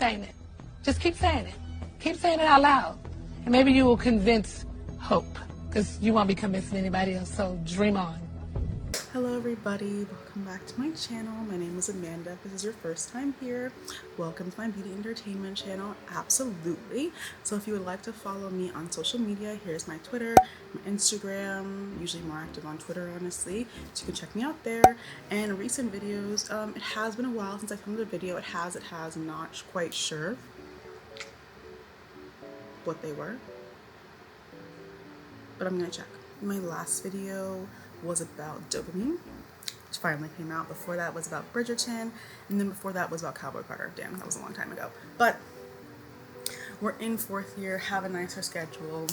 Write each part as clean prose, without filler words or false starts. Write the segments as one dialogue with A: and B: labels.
A: saying it. Just keep saying it. Keep saying it out loud. And maybe you will convince Hope, because you won't be convincing anybody else, so dream on.
B: Hello everybody, welcome back to my channel. My name is Amanda. If this is your first time here, welcome to my beauty entertainment channel. Absolutely. So if you would like to follow me on social media, here's my Twitter, my Instagram, usually more active on Twitter honestly, so you can check me out there. And recent videos, it has been a while since I filmed a video. It has, I'm not quite sure what they were, but I'm gonna check. My last video was about Dopamine, which finally came out. Before that was about Bridgerton, and then before that was about Cowboy Carter. Damn, that was a long time ago. But we're in fourth year, have a nicer schedule.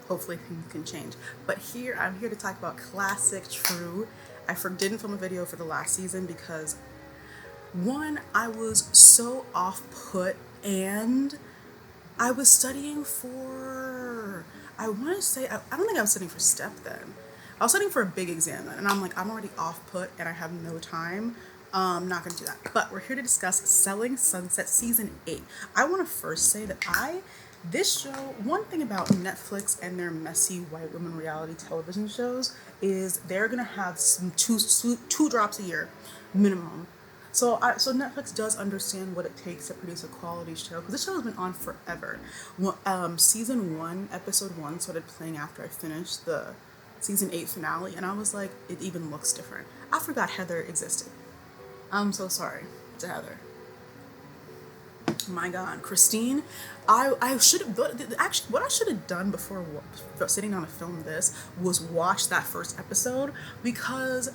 B: Hopefully things can change. But here, I'm here to talk about classic true. I didn't film a video for the last season because one, I was so off put, and I was studying for, I want to say, I don't think I was studying for STEP then. I was studying for a big exam then, and I'm like, I'm already off put and I have no time. I'm not going to do that. But we're here to discuss Selling Sunset Season 8. I want to first say that this show, one thing about Netflix and their messy white women reality television shows is they're going to have some two drops a year minimum. So Netflix does understand what it takes to produce a quality show, because this show has been on forever. Season 1, episode 1 started playing after I finished the season 8 finale, and I was like, it even looks different. I forgot Heather existed. I'm so sorry to Heather. My God, Christine, I should have, actually what I should have done before sitting down to film this was watch that first episode, because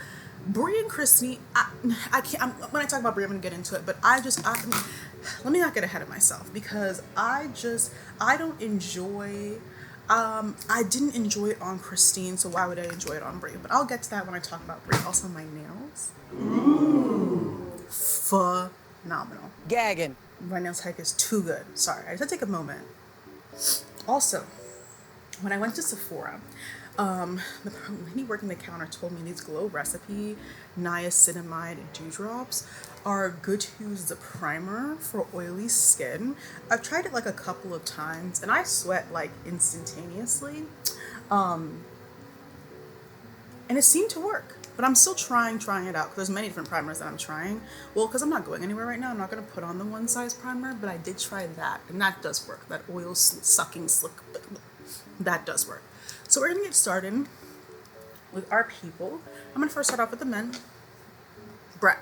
B: Brie and Christine, I can't, when I talk about Brie, I'm gonna get into it, but let me not get ahead of myself, because I don't enjoy, I didn't enjoy it on Christine, so why would I enjoy it on Brie? But I'll get to that when I talk about Brie. Also, my nails. Ooh. Phenomenal.
C: Gagging.
B: My nails hike is too good. Sorry, I had to take a moment. Also, when I went to Sephora, the lady working the counter told me these Glow Recipe niacinamide dewdrops are good to use as a primer for oily skin. I've tried it like a couple of times and I sweat like instantaneously, and it seemed to work, but I'm still trying it out, because there's many different primers that I'm trying. Well, because I'm not going anywhere right now, I'm not going to put on the one size primer, but I did try that, and that does work. That oil sucking slick, that does work. So we're going to get started with our people. I'm going to first start off with the men. Brett.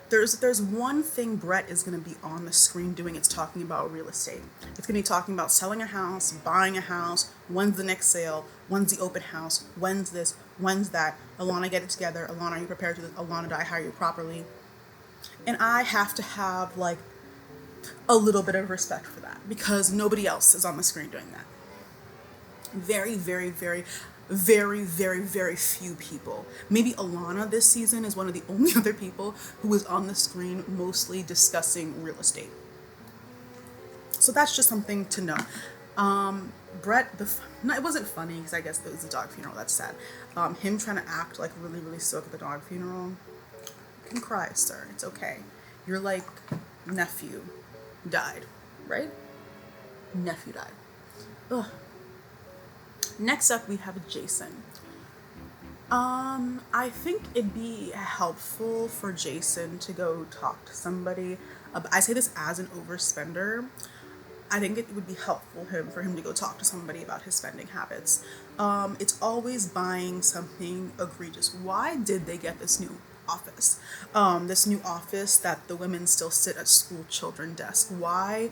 B: There's one thing Brett is going to be on the screen doing. It's talking about real estate. It's going to be talking about selling a house, buying a house, when's the next sale, when's the open house, when's this, when's that. Alana, get it together. Alana, are you prepared to do this? Alana, did I hire you properly? And I have to have like a little bit of respect for that, because nobody else is on the screen doing that. Very, very, very, very, very, very few people. Maybe Alana this season is one of the only other people who is on the screen mostly discussing real estate. So that's just something to know. Brett, it wasn't funny because I guess it was a dog funeral. That's sad. Him trying to act like really, really stoked at the dog funeral. You can cry, sir. It's okay. Your like nephew died, right? Nephew died. Ugh. Next up, we have Jason. I think it'd be helpful for Jason to go talk to somebody. I say this as an overspender. I think it would be helpful for him to go talk to somebody about his spending habits. It's always buying something egregious. Why did they get this new office? This new office that the women still sit at school children desk. Why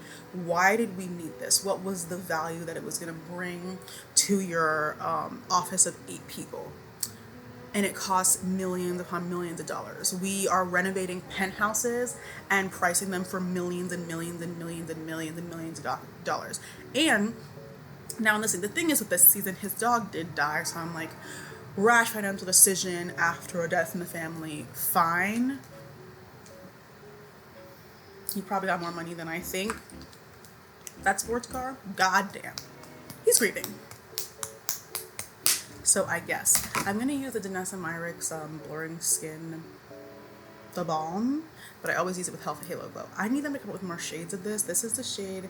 B: did we need this? What was the value that it was going to bring to your office of 8 people? And it costs millions upon millions of dollars. We are renovating penthouses and pricing them for millions and millions and millions and millions and millions of dollars. And now listen, the thing is with this season, his dog did die, so I'm like, rash financial decision after a death in the family, fine. He probably got more money than I think. That sports car, goddamn, he's grieving. So I guess I'm gonna use the Danessa Myricks Blurring Skin the balm, but I always use it with Halo Glow. I need them to come up with more shades of this. This is the shade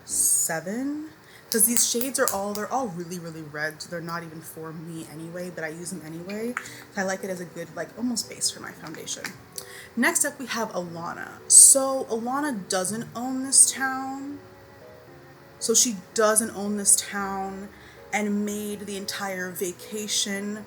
B: 7, because these shades are they're all really, really red, so they're not even for me anyway, but I use them anyway. I like it as a good, like, almost base for my foundation. Next up, we have Alana. So Alana doesn't own this town. So she doesn't own this town, and made the entire vacation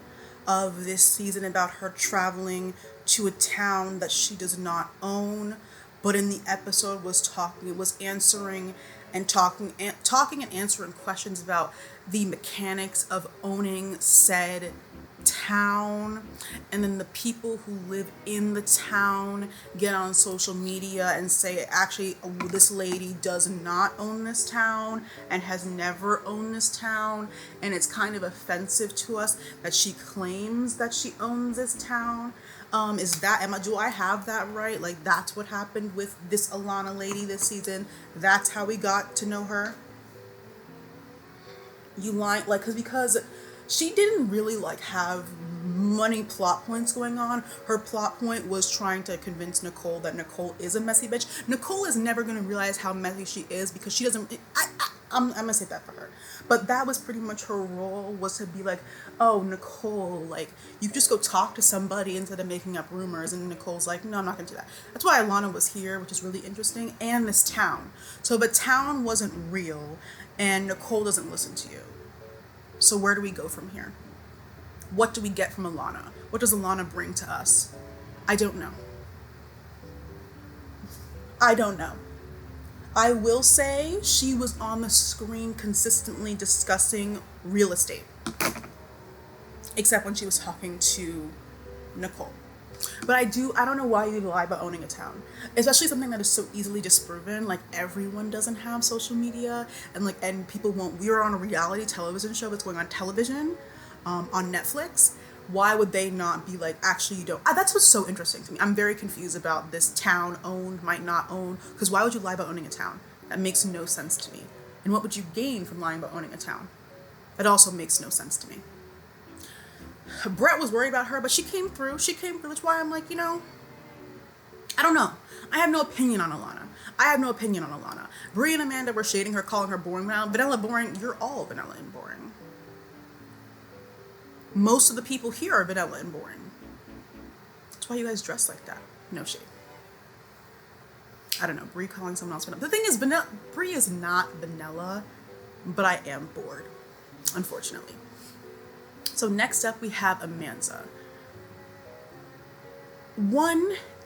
B: of this season about her traveling to a town that she does not own, but in the episode was answering and talking and answering questions about the mechanics of owning said town. And then the people who live in the town get on social media and say, actually, this lady does not own this town and has never owned this town, and it's kind of offensive to us that she claims that she owns this town. Do I have that right? Like, that's what happened with this Alana lady this season? That's how we got to know her? Because she didn't really have many plot points going on. Her plot point was trying to convince Nicole that Nicole is a messy bitch. Nicole is never going to realize how messy she is, because she doesn't. I'm going to say that for her. But that was pretty much her role, was to be like, oh, Nicole, you just go talk to somebody instead of making up rumors. And Nicole's like, no, I'm not going to do that. That's why Alana was here, which is really interesting. And this town. So the town wasn't real, and Nicole doesn't listen to you. So where do we go from here? What do we get from Alana? What does Alana bring to us? I don't know. I will say she was on the screen consistently discussing real estate, except when she was talking to Nicole. But I don't know why you lie about owning a town, especially something that is so easily disproven. Everyone doesn't have social media, and people won't. We are on a reality television show that's going on television, on Netflix. Why would they not be actually you don't? That's what's so interesting to me. I'm very confused about this town owned, might not own, because why would you lie about owning a town? That makes no sense to me. And what would you gain from lying about owning a town? That also makes no sense to me. Brett was worried about her, but she came through, which is why I'm I don't know. I have no opinion on Alana. Brie and Amanda were shading her, calling her boring. Vanilla boring, you're all vanilla and boring. Most of the people here are vanilla and boring. That's why you guys dress like that. No shade. I don't know, Brie calling someone else vanilla. The thing is, Brie is not vanilla, but I am bored, unfortunately. So next up, we have Amanda.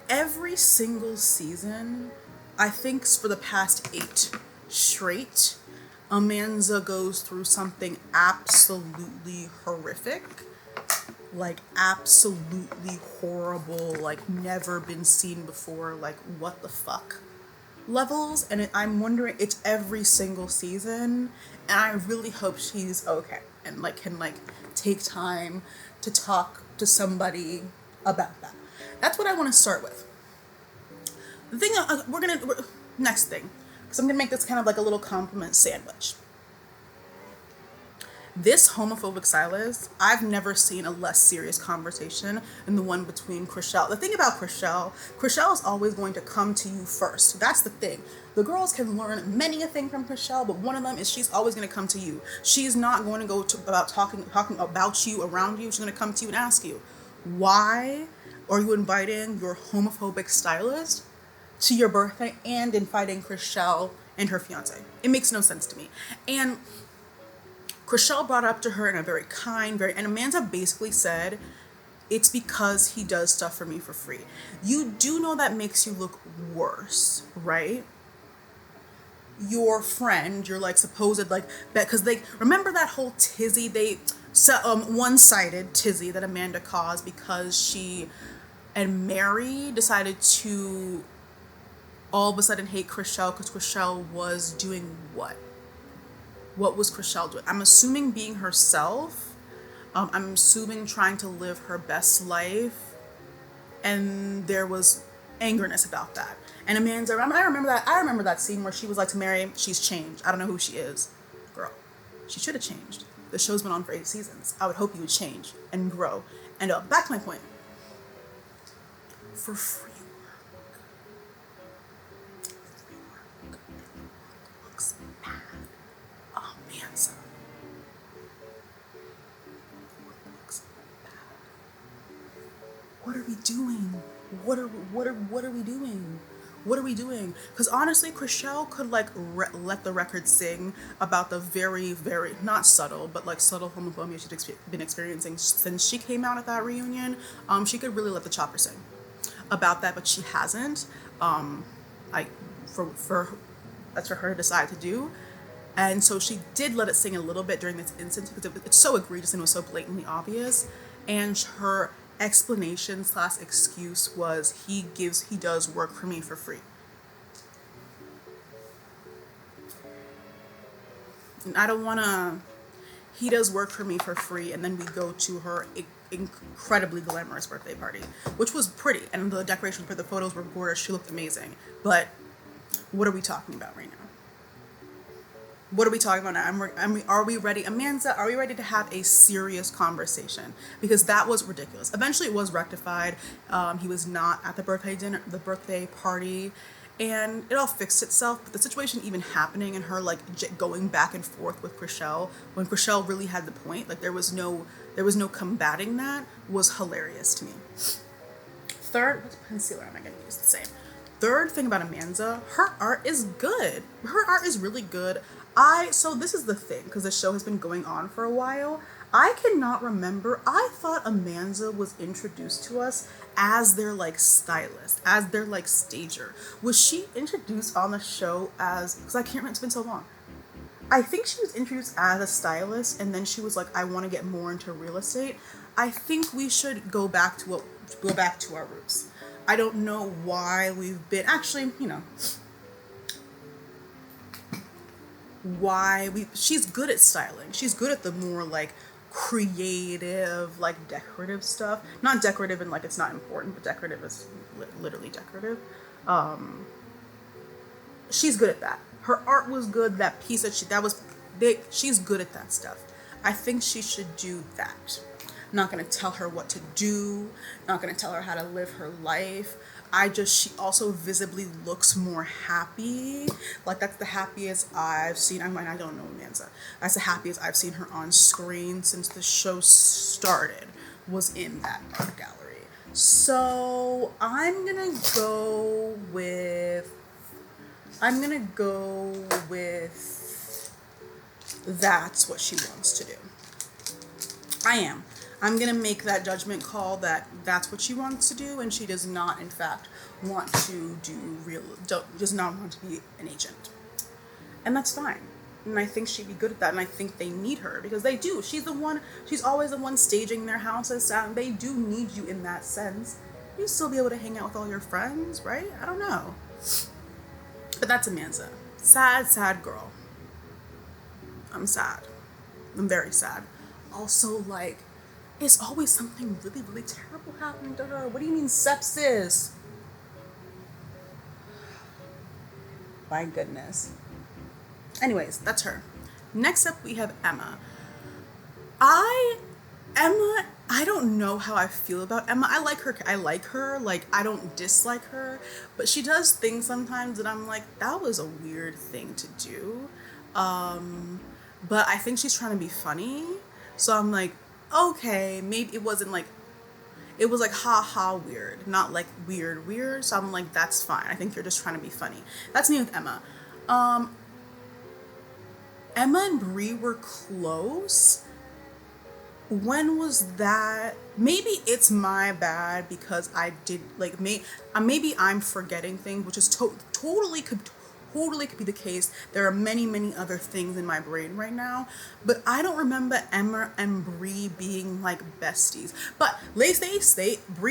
B: Every single season, I think for the past 8 straight, Amanda goes through something absolutely horrific, absolutely horrible, never been seen before, what the fuck levels. And I'm wondering, it's every single season, and I really hope she's okay and can take time to talk to somebody about that. That's what I want to start with. The thing next thing, because I'm gonna make this kind of a little compliment sandwich. This homophobic stylist, I've never seen a less serious conversation than the one between Chrishell. The thing about Chrishell is always going to come to you first. That's the thing. The girls can learn many a thing from Chrishell, but one of them is she's always going to come to you. She's not going to go about talking about you around you. She's going to come to you and ask you, why are you inviting your homophobic stylist to your birthday and inviting Chrishell and her fiance? It makes no sense to me. And Chrishell brought up to her in a very kind, and Amanda basically said, it's because he does stuff for me for free. You do know that makes you look worse, right? Your friend, your supposed because they remember that whole tizzy, one-sided tizzy that Amanda caused because she and Mary decided to all of a sudden hate Chrishell because Chrishell was doing what? What was Chrishell doing? I'm assuming being herself. I'm assuming trying to live her best life. And there was angerness about that. And Amanda, I remember that scene where she was like to Mary, she's changed. I don't know who she is. Girl, she should have changed. The show's been on for 8 seasons. I would hope you would change and grow. And back to my point. for free work. Looks bad. Oh man, so looks bad. What are we doing? What are we doing? What are we doing? Because honestly, Chrishell could like let the record sing about the very, very not subtle, but like subtle homophobia she's been experiencing since she came out at that reunion. She could really let the chopper sing about that, but she hasn't. I for that's for her to decide to do. And so she did let it sing a little bit during this instance because it's so egregious and it was so blatantly obvious. And her explanation / excuse was he does work for me for free. And I don't want to, he does work for me for free. And then we go to her incredibly glamorous birthday party, which was pretty. And the decorations for the photos were gorgeous. She looked amazing. But what are we talking about right now? What are we talking about now? Are we ready? Amanda, are we ready to have a serious conversation? Because that was ridiculous. Eventually it was rectified. He was not at the birthday party, and it all fixed itself. But the situation even happening and her like going back and forth with Chrishell, when Chrishell really had the point, like there was no combating that, was hilarious to me. Third, what concealer am I going to use? The same. Third thing about Amanda, her art is good. Her art is really good. So this is the thing, because the show has been going on for a while. I cannot remember. I thought Amanda was introduced to us as their like stylist, as their like stager. Was she introduced on the show as, because I can't remember, it's been so long. I think she was introduced as a stylist, and then she was like, I want to get more into real estate. I think we should go back to our roots. I don't know why we've been, actually, she's good at styling. She's good at the more like creative, like decorative stuff. Not decorative and like it's not important, but decorative is literally decorative. She's good at that. Her art was good. That piece that was big. She's good at that stuff. I think she should do that. I'm not going to tell her what to do. Not going to tell her how to live her life. She also visibly looks more happy. Like that's the happiest I've seen. I don't know Amanda. That's the happiest I've seen her on screen since the show started, was in that art gallery. So I'm going to go with that's what she wants to do. I am. I'm going to make that judgment call that that's what she wants to do, and she does not, in fact, want to does not want to be an agent. And that's fine. And I think she'd be good at that, and I think they need her, because they do. She's always the one staging their houses, and they do need you in that sense. You'll still be able to hang out with all your friends, right? I don't know. But that's Amanda. Sad, sad girl. I'm sad. I'm very sad. Also, like, it's always something really, really terrible happening to her. What do you mean sepsis? My goodness. Anyways, that's her. Next up, we have Emma. I don't know how I feel about Emma. I like her. Like, I don't dislike her. But she does things sometimes that I'm like, that was a weird thing to do. But I think she's trying to be funny. So I'm like, okay, maybe it wasn't like, it was like ha weird, not like weird. So I'm like, that's fine. I think you're just trying to be funny. That's me with Emma. Emma and Brie were close. When was that? Maybe it's my bad because I did like maybe I'm forgetting things, which is totally could be the case. There are many other things in my brain right now, but I don't remember Emma and Brie being like besties. But Brie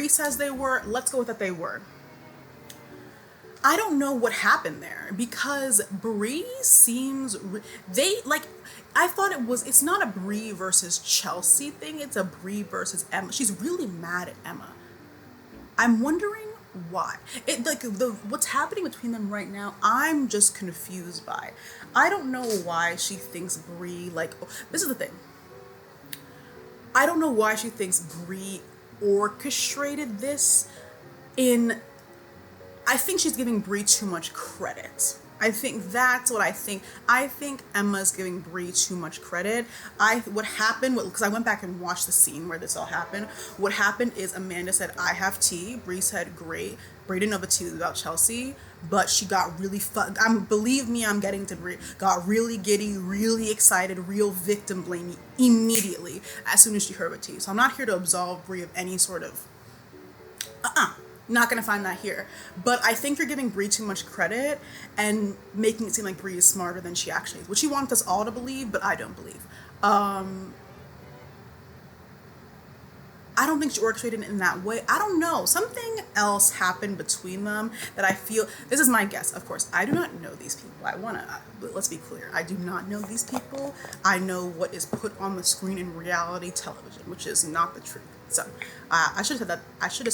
B: says they were. Let's go with that they were. I don't know what happened there, because Brie seems I thought it's not a Brie versus Chelsea thing, it's a Brie versus Emma. She's really mad at Emma. I'm wondering why. What's happening between them right now, I'm just confused by. I don't know why she thinks Brie, this is the thing. I don't know why she thinks Brie orchestrated this. in, I think she's giving Brie too much credit. I think that's what I think. I think Emma's giving Brie too much credit. What happened, because I went back and watched the scene where this all happened. What happened is Amanda said, "I have tea." Brie said, "Great." Brie didn't know the tea was about Chelsea, but she got really believe me, I'm getting to Brie. Got really giddy, really excited, real victim blamey immediately as soon as she heard about tea. So I'm not here to absolve Brie of any sort of not gonna find that here. But I think you're giving Brie too much credit and making it seem like Brie is smarter than she actually is, which you want us all to believe, but I don't believe. I don't think she orchestrated it in that way. I don't know. Something else happened between them that I feel, this is my guess, of course. I do not know these people. But let's be clear. I do not know these people. I know what is put on the screen in reality television, which is not the truth. So I should have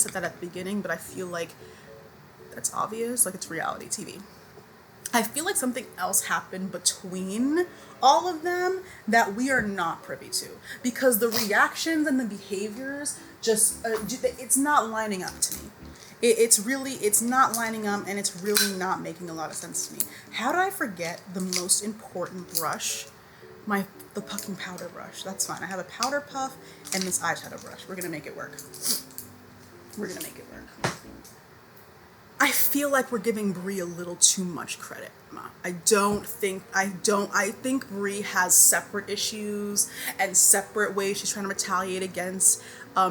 B: said that at the beginning, but I feel like that's obvious. Like, it's reality TV. I feel like something else happened between all of them that we are not privy to, because the reactions and the behaviors just it's not lining up to me. It's not lining up, and it's really not making a lot of sense to me. How did I forget the most important brush? The fucking powder brush. That's fine. I have a powder puff and this eyeshadow brush. We're gonna make it work. I feel like we're giving Brie a little too much credit, Ma. I think Brie has separate issues and separate ways she's trying to retaliate against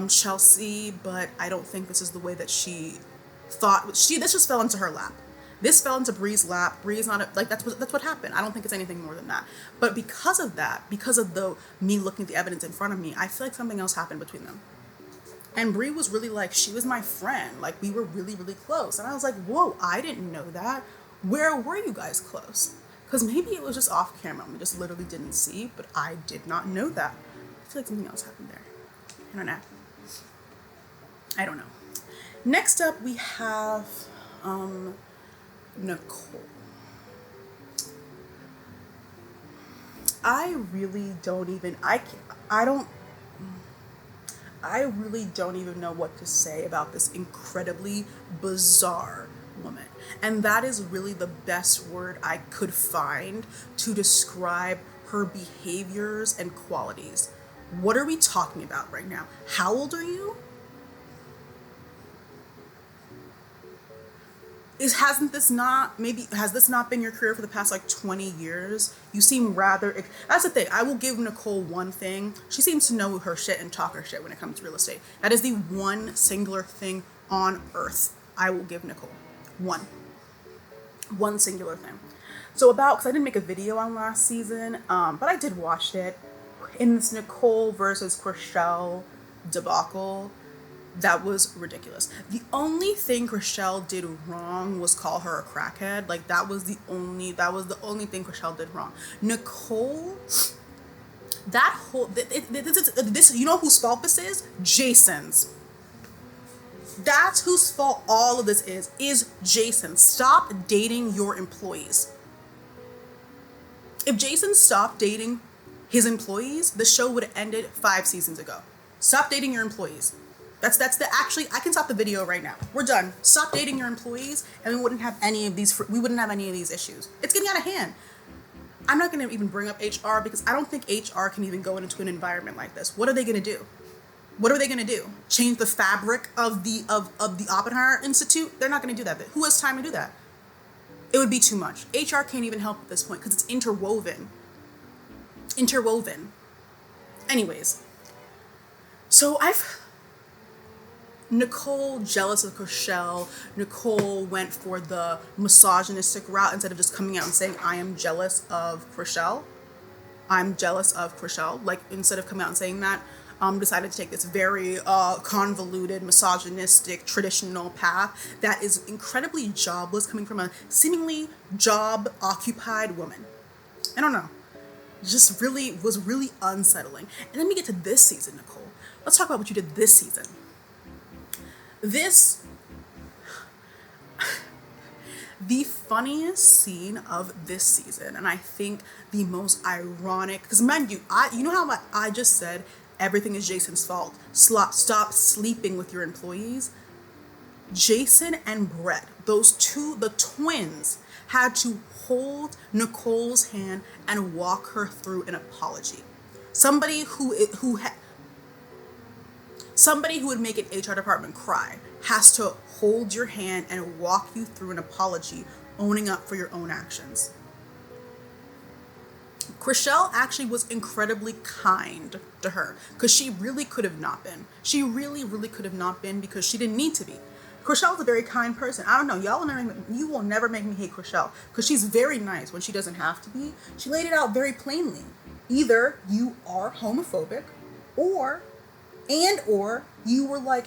B: Chelsea, but I don't think this is the way that she thought. This just fell into her lap. This fell into Brie's lap. Brie's not that's what happened. I don't think it's anything more than that. But because of that, because of me looking at the evidence in front of me, I feel like something else happened between them. And Brie was really like, she was my friend. Like, we were really, really close. And I was like, whoa, I didn't know that. Where were you guys close? Because maybe it was just off camera. We just literally didn't see, but I did not know that. I feel like something else happened there. I don't know. Next up, we have Nicole. I really don't even know what to say about this incredibly bizarre woman. And that is really the best word I could find to describe her behaviors and qualities. What are we talking about right now? How old are you? Has this not been your career for the past 20 years? You seem rather, that's the thing. I will give Nicole one thing. She seems to know her shit and talk her shit when it comes to real estate. That is the one singular thing on earth I will give Nicole. One singular thing. So because I didn't make a video on last season, but I did watch it. In this Nicole versus Chrishell debacle, that was ridiculous. The only thing Chrishell did wrong was call her a crackhead. That was the only thing Chrishell did wrong. Nicole, this you know whose fault this is? Jason's. That's whose fault all of this is Jason. Stop dating your employees. If Jason stopped dating his employees, the show would have ended 5 seasons ago. Stop dating your employees. Actually, I can stop the video right now. We're done. Stop dating your employees, and we wouldn't have any of these issues. It's getting out of hand. I'm not going to even bring up HR because I don't think HR can even go into an environment like this. What are they going to do? Change the fabric of the Oppenheimer Institute? They're not going to do that. But who has time to do that? It would be too much. HR can't even help at this point because it's interwoven. Anyways, so Nicole jealous of Chrishell. Nicole went for the misogynistic route instead of just coming out and saying, I am jealous of Chrishell. Instead of coming out and saying that, decided to take this very convoluted, misogynistic, traditional path that is incredibly jobless, coming from a seemingly job-occupied woman. I don't know. Was really unsettling. And then we get to this season, Nicole. Let's talk about what you did this season. The funniest scene of this season, and I think the most ironic, because mind you, you know how I just said everything is Jason's fault. Stop sleeping with your employees. Jason and Brett, those two, the twins, had to hold Nicole's hand and walk her through an apology. Somebody somebody who would make an HR department cry has to hold your hand and walk you through an apology, owning up for your own actions. Chrishell actually was incredibly kind to her because she really could have not been. She really, really could have not been because she didn't need to be. Chrishell's a very kind person. I don't know, you will never make me hate Chrishell because she's very nice when she doesn't have to be. She laid it out very plainly. Either you are homophobic or you were like,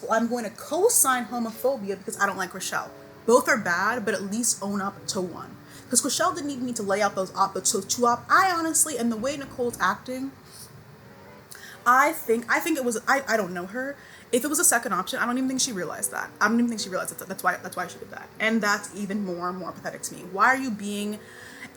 B: I'm going to co-sign homophobia because I don't like Chrishell. Both are bad, but at least own up to one. Because Chrishell didn't even need to lay out those two I honestly, and the way Nicole's acting, I think it was, I don't know her. If it was a second option, I don't even think she realized that. I don't even think she realized that. That's why she did that. And that's even more and more pathetic to me. Why are you being,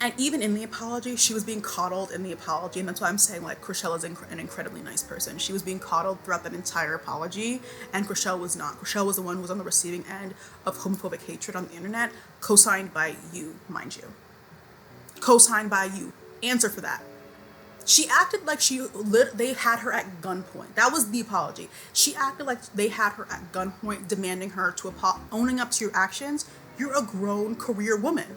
B: and even in the apology, she was being coddled in the apology. And that's why I'm saying, like, Chrishell is an incredibly nice person. She was being coddled throughout that entire apology. And Chrishell was not. Chrishell was the one who was on the receiving end of homophobic hatred on the internet, co-signed by you, mind you. Co-signed by you. Answer for that. She acted like they had her at gunpoint. That was the apology. She acted like they had her at gunpoint, demanding her to owning up to your actions. You're a grown career woman.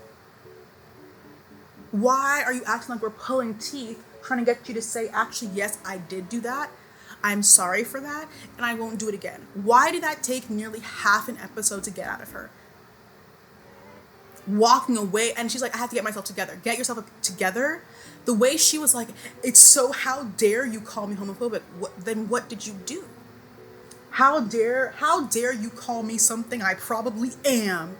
B: Why are you acting like we're pulling teeth, trying to get you to say, actually, yes, I did do that. I'm sorry for that, and I won't do it again. Why did that take nearly half an episode to get out of her? Walking away, and she's like, I have to get myself together. Get yourself together. The way she was like, it's so, how dare you call me homophobic? Then what did you do? How dare you call me something I probably am?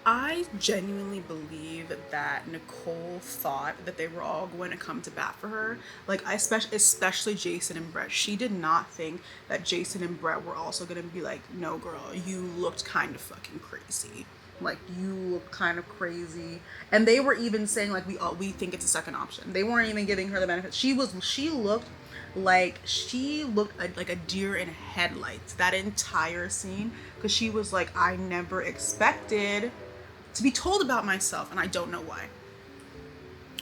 B: I genuinely believe that Nicole thought that they were all going to come to bat for her. Like, especially Jason and Brett. She did not think that Jason and Brett were also going to be like, no, girl, you looked kind of fucking crazy. Like, you look kind of crazy. And they were even saying, like, we think it's a second option. They weren't even giving her the benefit. She looked like a deer in headlights that entire scene, because she was like, I never expected to be told about myself, and I don't know why.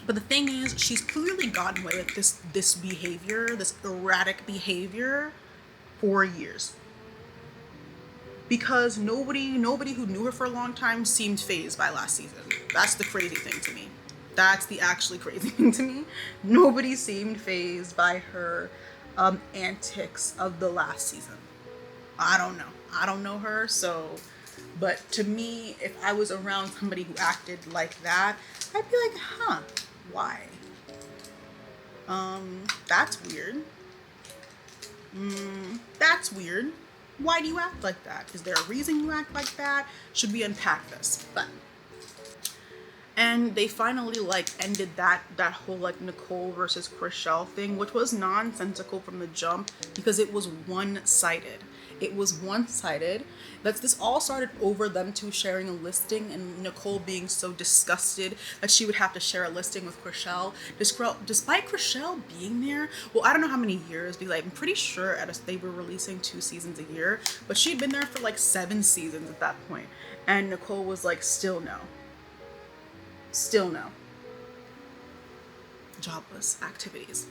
B: But the thing is, she's clearly gotten away with this behavior, this erratic behavior, for years. Because nobody who knew her for a long time seemed fazed by last season. That's the crazy thing to me. That's the actually crazy thing to me. Nobody seemed fazed by her antics of the last season. I don't know. I don't know her, so... But to me, if I was around somebody who acted like that, I'd be like, huh, why? That's weird. That's weird. Why do you act like that? Is there a reason you act like that? Should we unpack this? But, and they finally like ended that whole like Nicole versus Chrishell thing, which was nonsensical from the jump because it was one-sided. It was one-sided. This all started over them two sharing a listing and Nicole being so disgusted that she would have to share a listing with Chrishell. Despite Chrishell being there, well, I don't know how many years, because I'm pretty sure they were releasing 2 seasons a year, but she'd been there for like 7 seasons at that point. And Nicole was like, still no. Still no. Jobless activities.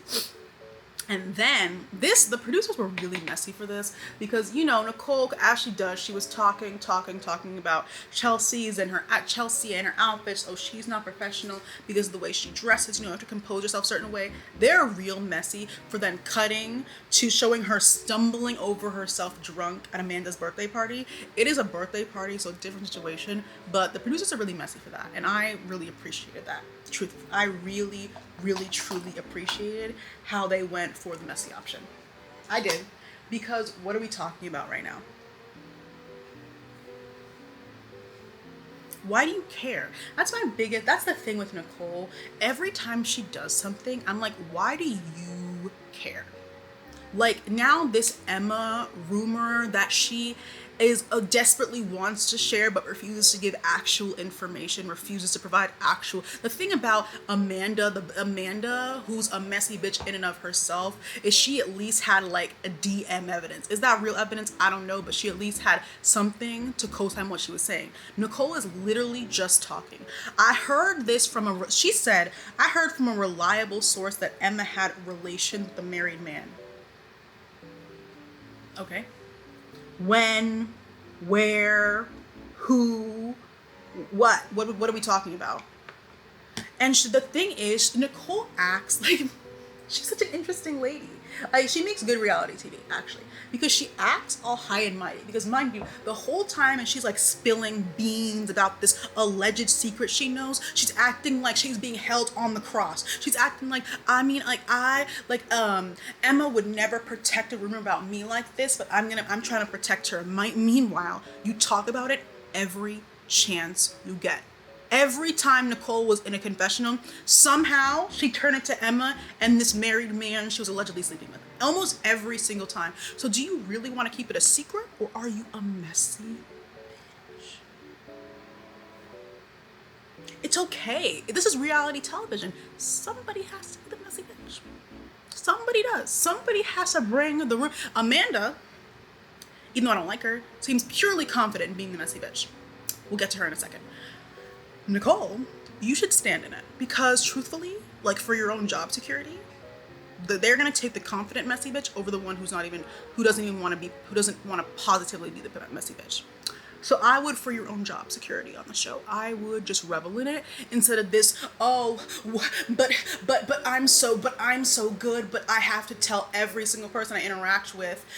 B: And then the producers were really messy for this because, you know, Nicole, as she does, she was talking about Chelsea and her outfits. Oh, she's not professional because of the way she dresses. You know, you have to compose yourself a certain way. They're real messy for then cutting to showing her stumbling over herself drunk at Amanda's birthday party. It is a birthday party, so a different situation, but the producers are really messy for that. And I really appreciated that. Truth, I really, really, truly appreciated how they went for the messy option. I did. Because what are we talking about right now? Why do you care? That's the thing with Nicole. Every time she does something, I'm like, why do you care? Like, now this Emma rumor that is desperately wants to share but refuses to give actual information, refuses to provide actual. The thing about Amanda, who's a messy bitch in and of herself, is she at least had like a DM evidence. Is that real evidence? I don't know, but she at least had something to co-sign what she was saying. Nicole is literally just talking. I heard this from she said, I heard from a reliable source that Emma had a relation with a married man. Okay. When, where, who, what are we talking about? And the thing is, Nicole acts like she's such an interesting lady. Like, she makes good reality TV, actually, because she acts all high and mighty. Because mind you, the whole time, and she's like spilling beans about this alleged secret she knows, she's acting like she's being held on the cross. She's acting like, Emma would never protect a rumor about me like this, but I'm trying to protect her. Meanwhile, you talk about it every chance you get. Every time Nicole was in a confessional, somehow she turned it to Emma and this married man she was allegedly sleeping with. Almost every single time. So do you really want to keep it a secret, or are you a messy bitch? It's okay. This is reality television. Somebody has to be the messy bitch. Somebody does. Somebody has to bring the room. Amanda, even though I don't like her, seems purely confident in being the messy bitch. We'll get to her in a second. Nicole, you should stand in it, because truthfully, like, for your own job security, they're gonna take the confident messy bitch over the one who doesn't want to positively be the messy bitch. So I would, for your own job security on the show, I would just revel in it instead of this, but I'm so good, but I have to tell every single person I interact with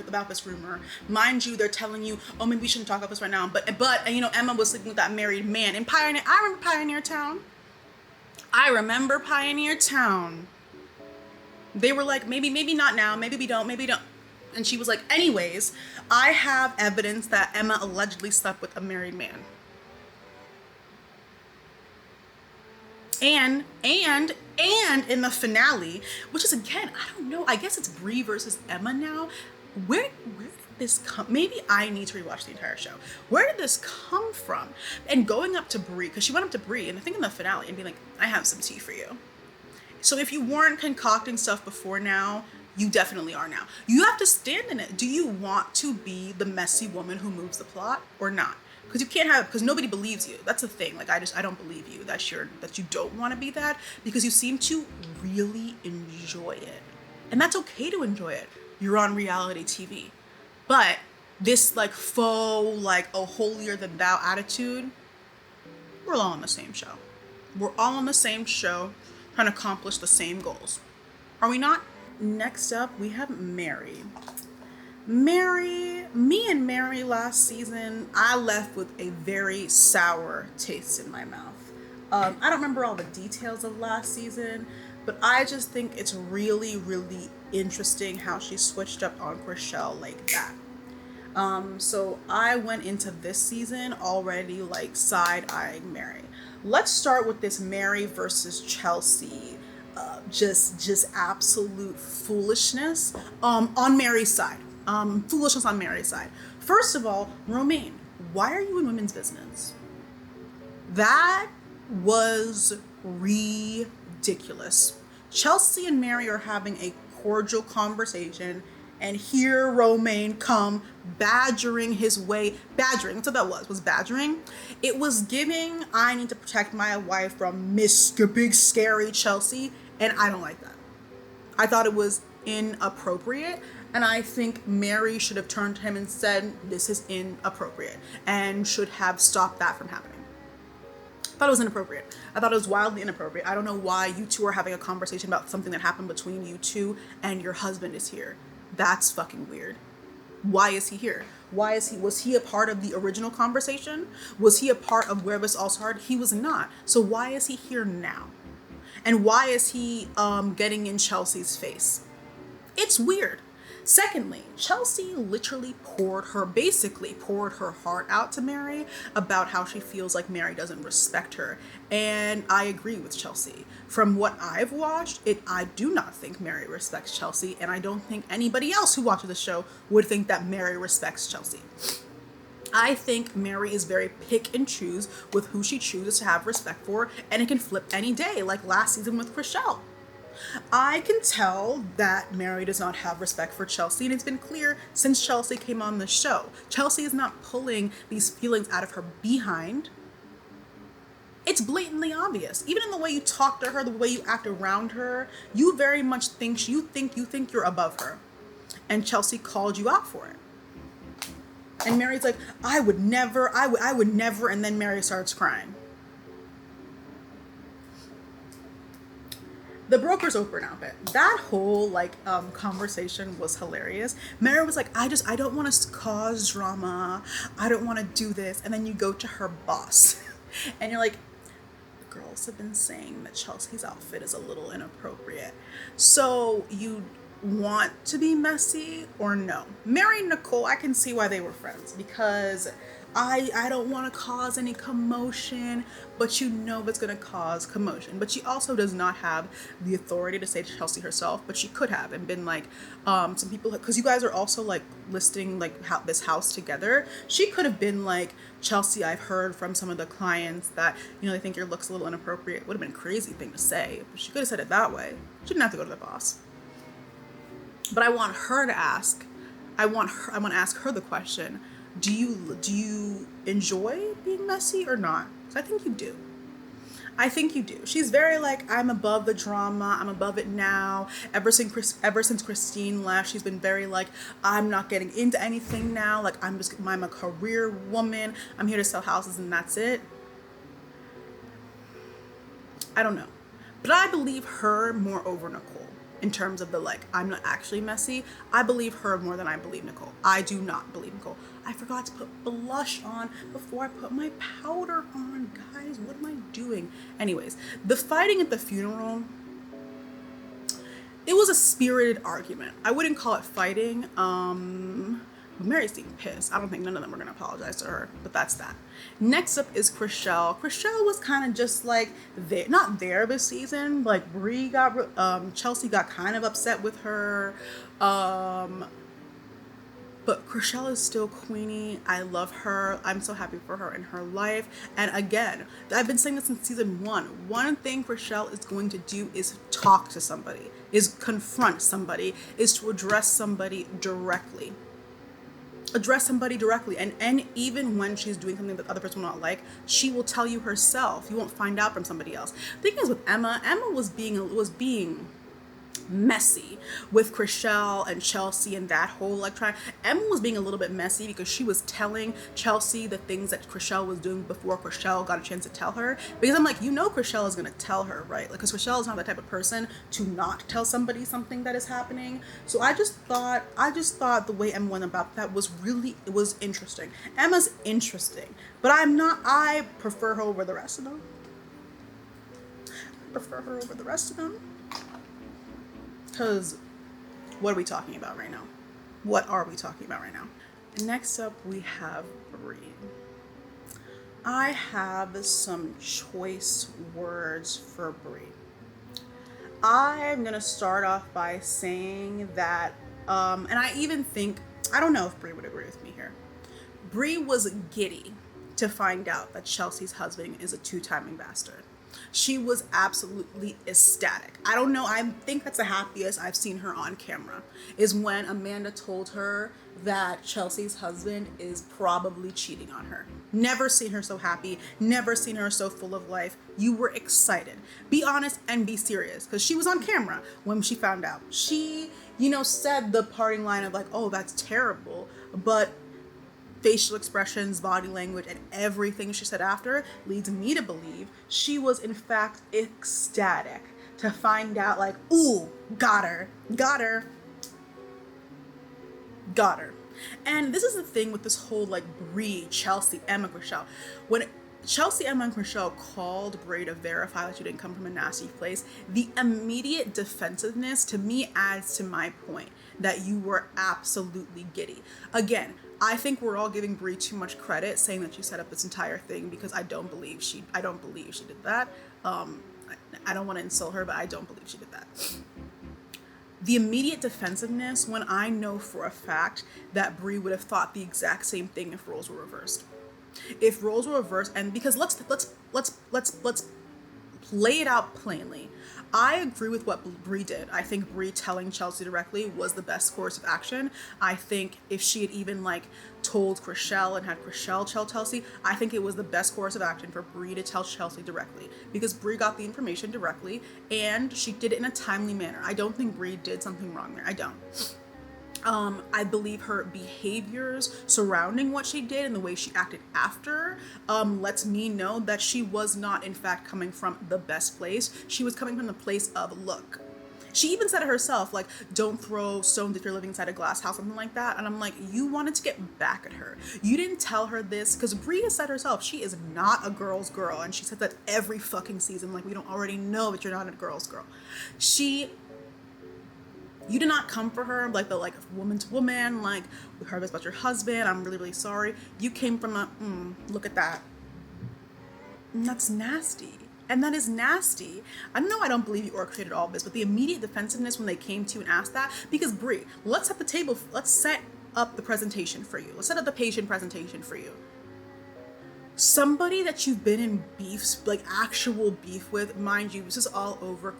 B: about this rumor. Mind you, they're telling you, oh, maybe we shouldn't talk about this right now, but Emma was sleeping with that married man in Pioneer. I remember Pioneer Town. They were like, maybe not now, maybe we don't. And she was like, anyways, I have evidence that Emma allegedly slept with a married man. And in the finale, which is, again, I don't know, I guess it's Brie versus Emma now. Where did this come? Maybe I need to rewatch the entire show. Where did this come from? And going up to Brie, because she went up to Brie, and I think in the finale, and being like, I have some tea for you. So if you weren't concocting stuff before now, you definitely are now. You have to stand in it. Do you want to be the messy woman who moves the plot or not? Because you can't because nobody believes you. That's the thing. Like, I don't believe you that you don't want to be that, because you seem to really enjoy it. And that's okay to enjoy it. You're on reality TV. But this like faux, like a holier than thou attitude, we're all on the same show. We're all on the same show trying to accomplish the same goals. Are we not? Next up, we have Mary. Me and Mary last season, I left with a very sour taste in my mouth. I don't remember all the details of last season, but I just think it's really, really interesting how she switched up on Chrishell like that. So I went into this season already like side-eyeing Mary. Let's start with this Mary versus Chelsea. Just absolute foolishness on Mary's side. Foolishness on Mary's side. First of all, Romaine, why are you in women's business? That was ridiculous. Chelsea and Mary are having a cordial conversation, and here Romaine come badgering his way. Badgering, that's what that was badgering. It was giving, I need to protect my wife from Miss Big Scary Chelsea, and I don't like that. I thought it was inappropriate, and I think Mary should have turned to him and said, this is inappropriate, and should have stopped that from happening. I thought it was inappropriate. I thought it was wildly inappropriate. I don't know why you two are having a conversation about something that happened between you two and your husband is here. That's fucking weird. Why is he here? Was he a part of the original conversation? Was he a part of where this all started? He was not. So why is he here now? And why is he getting in Chelsea's face? It's weird. Secondly, Chelsea basically poured her heart out to Mary about how she feels like Mary doesn't respect her. And I agree with Chelsea. From what I've watched, I do not think Mary respects Chelsea, and I don't think anybody else who watches the show would think that Mary respects Chelsea. I think Mary is very pick and choose with who she chooses to have respect for, and it can flip any day, like last season with Chrishell. I can tell that Mary does not have respect for Chelsea, and it's been clear since Chelsea came on the show. Chelsea is not pulling these feelings out of her behind. It's blatantly obvious. Even in the way you talk to her, the way you act around her, you very much think you're above her. And Chelsea called you out for it. And Mary's like, I would never, and then Mary starts crying. The broker's open outfit. That whole conversation was hilarious. Mary was like, I don't want to cause drama. I don't want to do this. And then you go to her boss and you're like, the girls have been saying that Chelsea's outfit is a little inappropriate. So you want to be messy or no? Mary and Nicole, I can see why they were friends, because I don't want to cause any commotion, but you know it's going to cause commotion. But she also does not have the authority to say to Chelsea herself, but she could have and been like, some people, because you guys are also like listing this house together. She could have been like, Chelsea, I've heard from some of the clients that, they think your look's a little inappropriate. Would have been a crazy thing to say, but she could have said it that way. She didn't have to go to the boss. But I want her to ask, I want to ask her the question, do you enjoy being messy or not? Because I think you do. I think you do. She's very like, I'm above the drama. I'm above it now. Ever since Christine left, she's been very like, I'm not getting into anything now. Like, I'm a career woman. I'm here to sell houses and that's it. I don't know. But I believe her more over Nicole. In terms of the I'm not actually messy. I believe her more than I believe Nicole. I do not believe Nicole. I forgot to put blush on before I put my powder on. Guys, what am I doing? Anyways, the fighting at the funeral, it was a spirited argument. I wouldn't call it fighting. Mary's being pissed. I don't think none of them are going to apologize to her, but that's that. Next up is Chrishell. Chrishell was kind of just not there this season. Chelsea got kind of upset with her. But Chrishell is still Queenie. I love her. I'm so happy for her in her life. And again, I've been saying this since season 1. One thing Chrishell is going to do is talk to somebody, is confront somebody, is to address somebody directly. And even when she's doing something that the other person will not like, she will tell you herself. You won't find out from somebody else. The thing is with Emma was being messy with Chrishell and Chelsea and that whole Emma was being a little bit messy because she was telling Chelsea the things that Chrishell was doing before Chrishell got a chance to tell her, because I'm like, Chrishell is going to tell her, right? Because Chrishell is not the type of person to not tell somebody something that is happening. So I just thought the way Emma went about that was interesting. Emma's interesting, but I prefer her over the rest of them. Because what are we talking about right now? Next up, we have Brie. I have some choice words for Brie. I'm going to start off by saying that, and I even think, I don't know if Brie would agree with me here. Brie was giddy to find out that Chelsea's husband is a 2-timing bastard. She was absolutely ecstatic. I don't know, I think that's the happiest I've seen her on camera, is when Amanda told her that Chelsea's husband is probably cheating on her. Never seen her so happy, never seen her so full of life. You were excited. Be honest and be serious, because she was on camera when she found out. She, said the parting line of oh, that's terrible, but facial expressions, body language, and everything she said after leads me to believe she was in fact ecstatic to find out ooh, got her. And this is the thing with this whole Brie, Chelsea, Emma, Chrishell. When Chelsea, Emma, and Chriselle called Bray to verify that you didn't come from a nasty place. The immediate defensiveness to me adds to my point that you were absolutely giddy. Again, I think we're all giving Brie too much credit, saying that she set up this entire thing, because I don't believe she did that. I don't want to insult her, but I don't believe she did that. The immediate defensiveness, when I know for a fact that Brie would have thought the exact same thing if roles were reversed. If roles were reversed, and because let's lay it out plainly. I agree with what Brie did. I think Brie telling Chelsea directly was the best course of action. I think if she had even told Chriselle and had Chriselle tell Chelsea, I think it was the best course of action for Brie to tell Chelsea directly, because Brie got the information directly and she did it in a timely manner. I don't think Brie did something wrong there. I don't. I believe her behaviors surrounding what she did and the way she acted after lets me know that she was not, in fact, coming from the best place. She was coming from the place of, look. She even said it herself, don't throw stones if you're living inside a glass house, something like that. And I'm like, you wanted to get back at her. You didn't tell her this, because Brie has said herself, she is not a girl's girl. And she said that every fucking season, we don't already know that you're not a girl's girl. You did not come for her woman to woman, we heard this about your husband, I'm really, really sorry. You came from look at that. And that's nasty. And that is nasty. I know I don't believe you orchestrated all of this, but the immediate defensiveness when they came to you and asked that, because Brie, let's set up the presentation for you. Let's set up the patient presentation for you. Somebody that you've been in beefs, actual beef with, mind you, this is all over